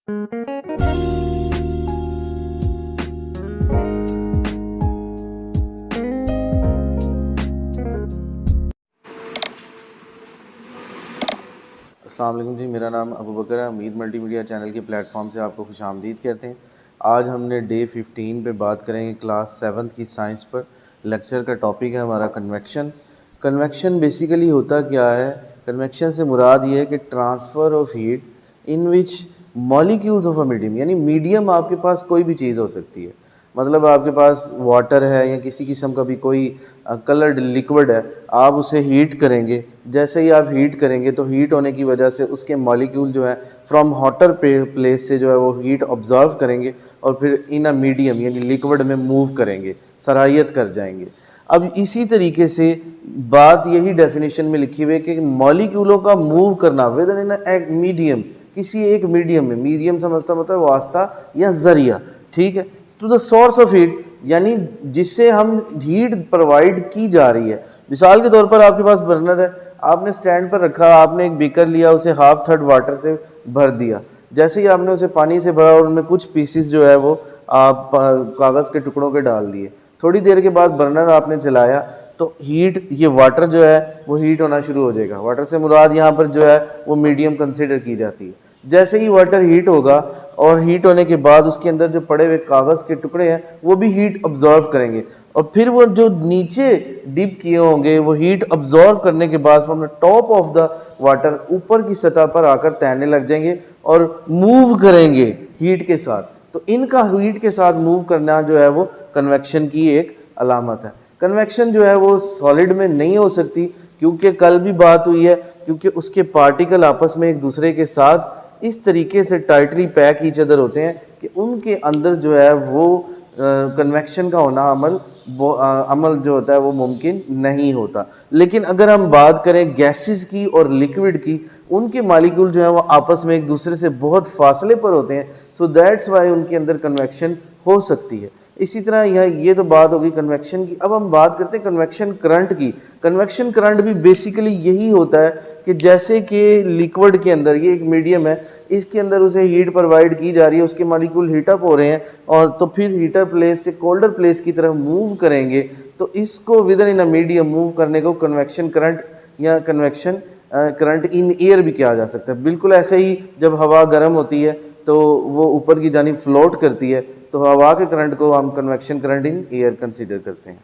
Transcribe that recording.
अस्सलाम वालेकुम जी, मेरा नाम अबू बकर है। उम्मीद मल्टीमीडिया चैनल के प्लेटफॉर्म से आपको खुशामदीद कहते हैं। आज हमने डे 15 पे बात करेंगे क्लास 7 की साइंस पर। लेक्चर का टॉपिक है हमारा कन्वेक्शन। कन्वेक्शन बेसिकली होता क्या है? कन्वेक्शन से मुराद ये है कि transfer of heat in which molecules of a medium, यानी मीडियम आपके पास कोई भी चीज़ हो सकती है। मतलब आपके पास वाटर है या किसी किस्म का भी कोई कलर्ड लिक्विड है, आप उसे हीट करेंगे। जैसे ही आप हीट करेंगे तो हीट होने की वजह से उसके मॉलिक्यूल जो है फ्रॉम हॉटर प्लेस से जो है वो हीट ऑब्जर्व करेंगे और फिर इन अ मीडियम यानी लिक्विड में मूव करेंगे, सरायत कर जाएंगे। अब इसी तरीके से बात यही डेफिनेशन में लिखी हुई है कि मॉलिक्यूलों का मूव करना विद इन एक मीडियम, किसी एक मीडियम में, मीडियम समझता मतलब वास्ता या जरिया, ठीक है, to the source of heat, यानी जिससे हम हीट प्रोवाइड की जा रही है। मिसाल के तौर पर आपके पास बर्नर है, आपने स्टैंड पर रखा, आपने एक बीकर लिया, उसे हाफ थर्ड वाटर से भर दिया। जैसे ही आपने उसे पानी से भरा और उनमें कुछ पीसीस जो है वो आप कागज़ के टुकड़ों के डाल दिए। थोड़ी देर के बाद बर्नर आपने चलाया तो हीट, ये वाटर जो है वो हीट होना शुरू हो जाएगा। वाटर से मुराद यहाँ पर जो है वो मीडियम कंसिडर की जाती है। जैसे ही वाटर हीट होगा और हीट होने के बाद उसके अंदर जो पड़े हुए कागज़ के टुकड़े हैं वो भी हीट ऑब्जर्व करेंगे और फिर वो जो नीचे डिप किए होंगे वो हीट ऑब्जर्व करने के बाद from the top of the water ऊपर की सतह पर आकर तैरने लग जाएंगे और मूव करेंगे हीट के साथ। तो इनका हीट के साथ मूव करना जो है वो कन्वेक्शन की एक अलामत है। कन्वेक्शन जो है वो सॉलिड में नहीं हो सकती, क्योंकि कल भी बात हुई है, क्योंकि उसके पार्टिकल आपस में एक दूसरे के साथ इस तरीके से टाइटली पैक ईच अदर होते हैं कि उनके अंदर जो है वो कन्वेक्शन का होना अमल जो होता है वो मुमकिन नहीं होता। लेकिन अगर हम बात करें गैसेस की और लिक्विड की, उनके मालिक्यूल जो है वो आपस में एक दूसरे से बहुत फासले पर होते हैं, सो दैट्स वाई उनके अंदर कन्वेक्शन हो सकती है। इसी तरह ये तो बात होगी कन्वेक्शन की। अब हम बात करते हैं कन्वेक्शन करंट की। कन्वेक्शन करंट भी बेसिकली यही होता है कि जैसे कि लिक्विड के अंदर, ये एक मीडियम है, इसके अंदर उसे हीट प्रोवाइड की जा रही है, उसके मॉलिक्यूल हीटअप हो रहे हैं और तो फिर हीटर प्लेस से कोल्डर प्लेस की तरफ मूव करेंगे, तो इसको with in a medium move करने को कन्वेक्शन करंट या कन्वेक्शन करंट इन एयर भी किया जा सकता है। बिल्कुल ऐसे ही जब हवा गर्म होती है तो वो ऊपर की जानिब फ्लोट करती है, तो हवा के करंट को हम convection current in air consider करते हैं।